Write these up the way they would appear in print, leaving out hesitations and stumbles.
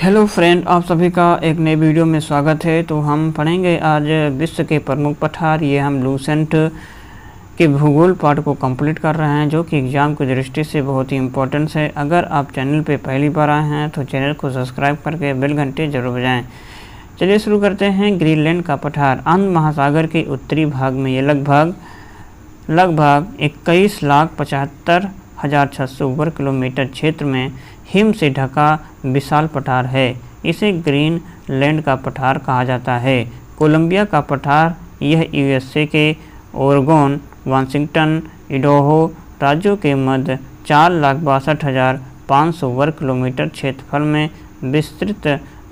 Hello friend, आप सभी का एक नए वीडियो में स्वागत है। तो हम पढ़ेंगे आज विश्व के प्रमुख पठार। ये हम लूसेंट के भूगोल पाठ को कंप्लीट कर रहे हैं, जो कि एग्ज़ाम की दृष्टि से बहुत ही इम्पोर्टेंट है। अगर आप चैनल पे पहली बार आए हैं तो चैनल को सब्सक्राइब करके बेल घंटे जरूर बजाएं। चलिए शुरू करते हैं। ग्रीनलैंड का पठार अंध महासागर के उत्तरी भाग में ये लगभग 21,75,600 वर्ग किलोमीटर क्षेत्र में हिम से ढका विशाल पठार है। इसे ग्रीनलैंड का पठार कहा जाता है। कोलंबिया का पठार यह यूएसए के ओरेगोन, वाशिंगटन, इडाहो राज्यों के मध्य 4,62,500 वर्ग किलोमीटर क्षेत्रफल में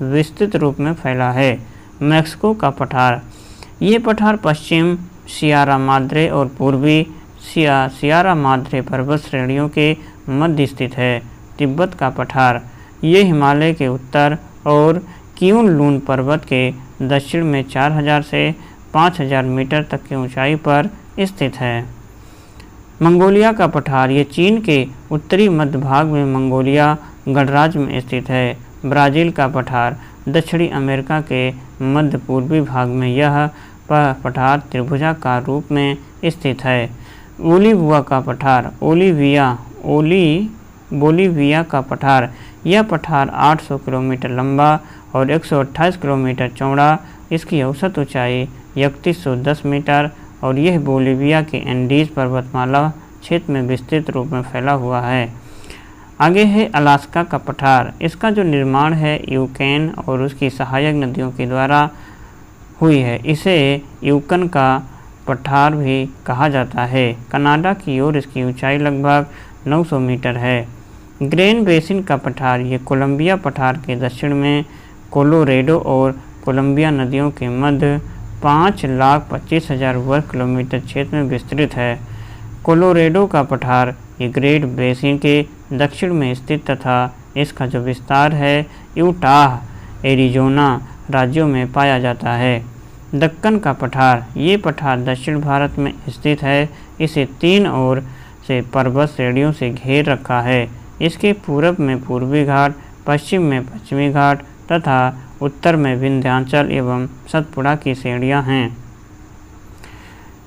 विस्तृत रूप में फैला है। मैक्सिको का पठार ये पठार पश्चिम सियरा माद्रे और पूर्वी सियरा माद्रे पर्वत श्रेणियों के मध्य स्थित है। तिब्बत का पठार ये हिमालय के उत्तर और क्यूनलुन पर्वत के दक्षिण में 4,000 से 5,000 मीटर तक की ऊंचाई पर स्थित है। मंगोलिया का पठार ये चीन के उत्तरी मध्य भाग में मंगोलिया गणराज्य में स्थित है। ब्राज़ील का पठार दक्षिणी अमेरिका के मध्य पूर्वी भाग में यह पठार त्रिभुजाकार रूप में स्थित है। बोलिविया का पठार बोलिविया का पठार यह पठार 800 किलोमीटर लंबा और 128 किलोमीटर चौड़ा। इसकी औसत ऊंचाई 3110 मीटर और यह बोलिविया के एंडीज पर्वतमाला क्षेत्र में विस्तृत रूप में फैला हुआ है। आगे है अलास्का का पठार। इसका जो निर्माण है यूकेन और उसकी सहायक नदियों के द्वारा हुई है। इसे यूकन का पठार भी कहा जाता है। कनाडा की ओर इसकी ऊंचाई लगभग 900 मीटर है। ग्रैंड बेसिन का पठार ये कोलंबिया पठार के दक्षिण में कोलोरेडो और कोलंबिया नदियों के मध्य 5,25,000 वर्ग किलोमीटर क्षेत्र में विस्तृत है। कोलोरेडो का पठार ये ग्रेट बेसिन के दक्षिण में स्थित तथा इसका जो विस्तार है यूटाह, एरिज़ोना राज्यों में पाया जाता है। दक्कन का पठार ये पठार दक्षिण भारत में स्थित है। इसे 3 ओर से पर्वत श्रेणियों से घेर रखा है। इसके पूर्व में पूर्वी घाट, पश्चिम में पश्चिमी घाट तथा उत्तर में विंध्याचल एवं सतपुड़ा की श्रेणियां हैं।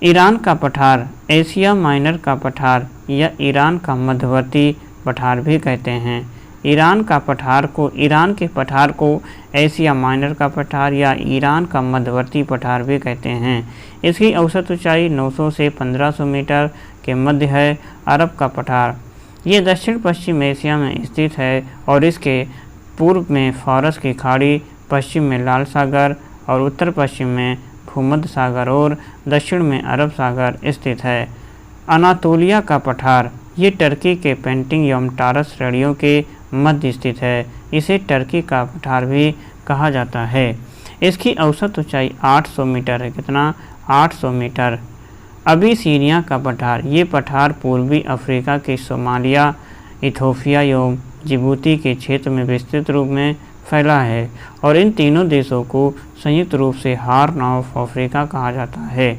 ईरान का पठार एशिया माइनर का पठार या ईरान का मध्यवर्ती पठार भी कहते हैं। ईरान के पठार को एशिया माइनर का पठार या ईरान का मध्यवर्ती पठार भी कहते हैं। इसकी औसत ऊंचाई 900 से 1500 मीटर के मध्य है। अरब का पठार ये दक्षिण पश्चिम एशिया में स्थित है और इसके पूर्व में फारस की खाड़ी, पश्चिम में लाल सागर और उत्तर पश्चिम में भूमध्य सागर और दक्षिण में अरब सागर स्थित है। अनातोलिया का पठार ये टर्की के पेंटिंग एवं टारस श्रेणियों के मध्य स्थित है। इसे टर्की का पठार भी कहा जाता है। इसकी औसत ऊंचाई 800 मीटर है। कितना? 800 मीटर। अबिसीनिया का पठार ये पठार पूर्वी अफ्रीका के सोमालिया, इथोपिया एवं जिबूती के क्षेत्र में विस्तृत रूप में फैला है और इन तीनों देशों को संयुक्त रूप से हॉर्न ऑफ अफ्रीका कहा जाता है।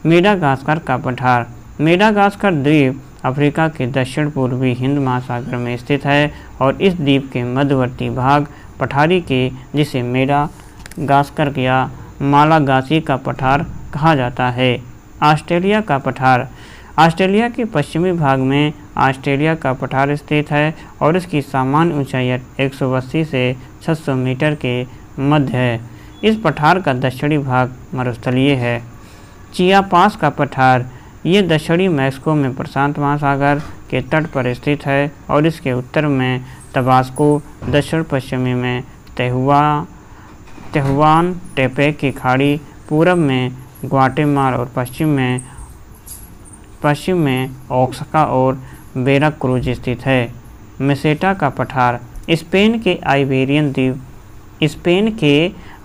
मेडागास्कर का पठार मेडागास्कर द्वीप अफ्रीका के दक्षिण पूर्वी हिंद महासागर में स्थित है और इस द्वीप के मध्यवर्ती भाग पठारी के जिसे मेडागास्कर या मालागासी का पठार कहा जाता है। ऑस्ट्रेलिया का पठार ऑस्ट्रेलिया के पश्चिमी भाग में ऑस्ट्रेलिया का पठार स्थित है और इसकी सामान्य ऊंचाई 180 से 600 मीटर के मध्य है। इस पठार का दक्षिणी भाग मरुस्थलीय है। चियापास का पठार ये दक्षिणी मैक्सिको में प्रशांत महासागर के तट पर स्थित है और इसके उत्तर में तबास्को, दक्षिण पश्चिमी में तेहुआन टेपेक की खाड़ी, पूर्व में ग्वाटेमाला और पश्चिम में ओक्साका और वेराक्रूज स्थित है। मेसेटा का पठार स्पेन के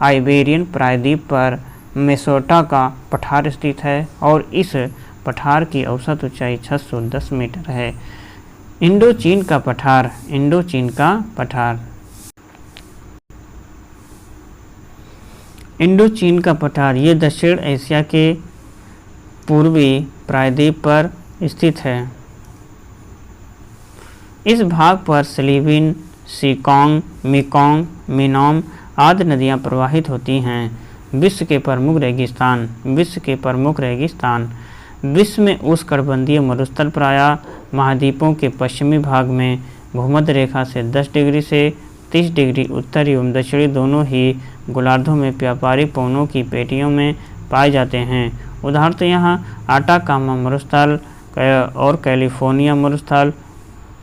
आइबेरियन प्रायद्वीप पर मेसेटा का पठार स्थित है और इस पठार की औसत ऊंचाई 610 मीटर है। इंडोचीन का पठार इंडोचीन का पठार ये दक्षिण एशिया के पूर्वी प्रायद्वीप पर स्थित है। इस भाग पर सीकोंग, मेकोंग, मिनोम आदि नदियाँ प्रवाहित होती हैं। विश्व के प्रमुख रेगिस्तान। विश्व में उष्णकटिबंधीय मरुस्थल प्रायः महाद्वीपों के पश्चिमी भाग में भूमध्य रेखा से 10 डिग्री से 30 डिग्री उत्तर एवं दक्षिणी दोनों ही गोलार्धों में व्यापारिक पवनों की पेटियों में पाए जाते हैं। उदाहरणतः यहाँ आटाकामा मरुस्थल और कैलिफोर्निया मरुस्थल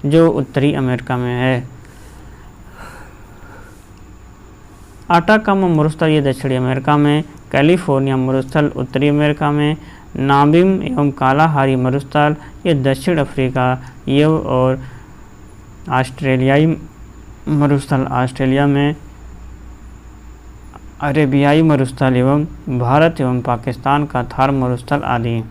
जो उत्तरी अमेरिका में है। आटाकामा मरुस्थल ये दक्षिणी अमेरिका में, कैलिफोर्निया मरुस्थल उत्तरी अमेरिका में, नाबिम एवं कालाहारी मरुस्थल ये दक्षिण अफ्रीका ये और ऑस्ट्रेलियाई मरुस्थल ऑस्ट्रेलिया में, अरेबियाई मरुस्थल एवं भारत एवं पाकिस्तान का थार मरुस्थल आदि।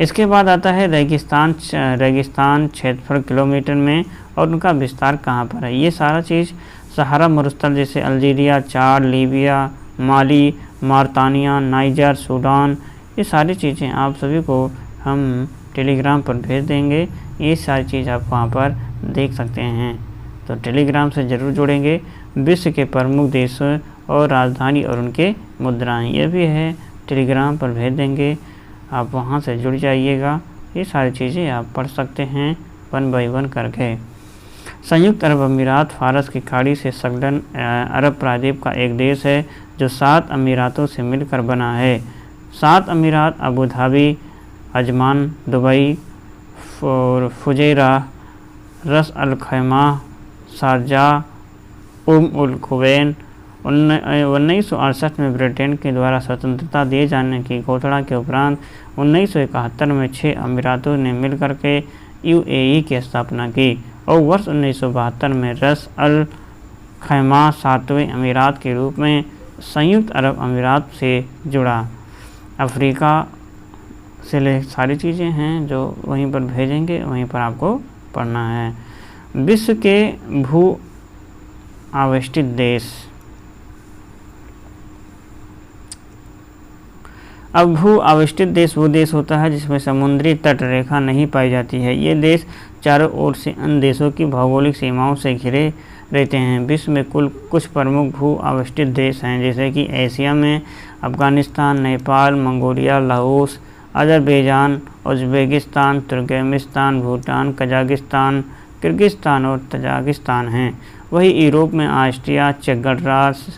इसके बाद आता है रेगिस्तान क्षेत्रफल किलोमीटर में और उनका विस्तार कहाँ पर है। ये सारा चीज़ सहारा मरुस्थल जैसे अल्जीरिया, चाड, लीबिया, माली, मारतानिया, नाइजर, सूडान, ये सारी चीज़ें आप सभी को हम टेलीग्राम पर भेज देंगे। ये सारी चीज़ आप वहाँ पर देख सकते हैं, तो टेलीग्राम से ज़रूर जुड़ेंगे। विश्व के प्रमुख देशों और राजधानी और उनके मुद्राएं ये भी है, टेलीग्राम पर भेज देंगे, आप वहाँ से जुड़ जाइएगा। ये सारी चीज़ें आप पढ़ सकते हैं 1 बाय 1 करके। संयुक्त अरब अमीरात फारस की खाड़ी से संलग्न अरब प्रायद्वीप का एक देश है जो 7 अमीरातों से मिलकर बना है। 7 अमीरात Abu Dhabi, Ajman, Dubai, Fujairah, रस अल खैमा, शारजाह, उल खुवैन। 1968 में ब्रिटेन के द्वारा स्वतंत्रता दिए जाने की घोषणा के उपरांत 1971 में 6 अमीरातों ने मिलकर के UAE की स्थापना की और वर्ष 1972 में रस अल खैमा 7वें अमीरात के रूप में संयुक्त अरब अमीरात से जुड़ा। अफ्रीका से ले सारी चीज़ें हैं जो वहीं पर भेजेंगे, वहीं पर आपको पढ़ना है। विश्व के भू आवेष्टित देश। अब भू आवेष्टित देश वो देश होता है जिसमें समुद्री तट रेखा नहीं पाई जाती है। ये देश चारों ओर से अन्य देशों की भौगोलिक सीमाओं से घिरे रहते हैं। विश्व में कुल कुछ प्रमुख भू आवेष्टित देश हैं, जैसे कि एशिया में Afghanistan, Nepal, Mongolia, Laos, Azerbaijan, Uzbekistan, Turkmenistan, Bhutan, Kazakhstan, Kyrgyzstan और तजाकिस्तान हैं। वही यूरोप में ऑस्ट्रिया, चेक गणराज्य,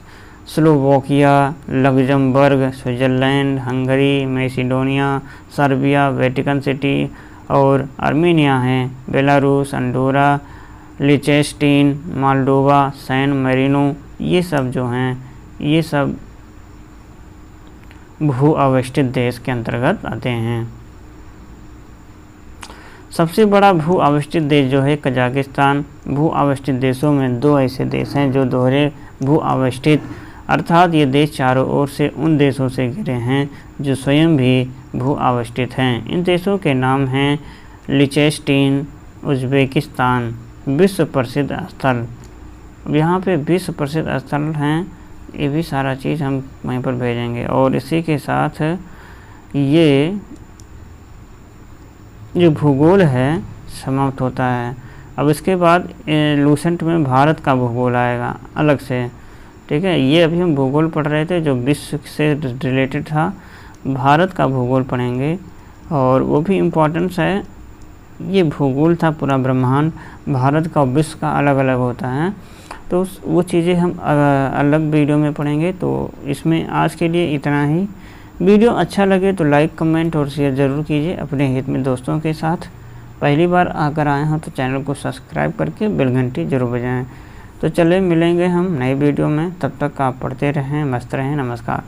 Slovakia, Luxembourg, Switzerland, Hungary, Macedonia, Serbia, Vatican City और आर्मेनिया हैं। Belarus, Andorra, Liechtenstein, Moldova, San Marino, ये सब जो हैं ये सब भू आवेष्टित देश के अंतर्गत आते हैं। सबसे बड़ा भू आवेष्टित देश जो है कजाकिस्तान। भू आवेष्टित देशों में 2 ऐसे देश हैं जो दोहरे भू आवेष्टित, अर्थात ये देश चारों ओर से उन देशों से घिरे हैं जो स्वयं भी भू आवेष्टित हैं। इन देशों के नाम हैं लिechtenstein, उज़्बेकिस्तान। विश्व प्रसिद्ध स्थल, यहाँ पे विश्व प्रसिद्ध स्थल हैं, ये भी सारा चीज़ हम वहीं पर भेजेंगे। और इसी के साथ ये जो भूगोल है समाप्त होता है। अब इसके बाद लूसेंट में भारत का भूगोल आएगा अलग से, ठीक है। ये अभी हम भूगोल पढ़ रहे थे जो विश्व से रिलेटेड था, भारत का भूगोल पढ़ेंगे और वो भी इम्पोर्टेंस है। ये भूगोल था पूरा ब्रह्मांड, भारत का विश्व का अलग अलग होता है, तो वो चीज़ें हम अलग वीडियो में पढ़ेंगे। तो इसमें आज के लिए इतना ही। वीडियो अच्छा लगे तो लाइक, कमेंट और शेयर ज़रूर कीजिए अपने हित में दोस्तों के साथ। पहली बार अगर आए हैं तो चैनल को सब्सक्राइब करके बेल घंटी जरूर बजाएं। तो चले मिलेंगे हम नई वीडियो में, तब तक आप पढ़ते रहें, मस्त रहें। नमस्कार।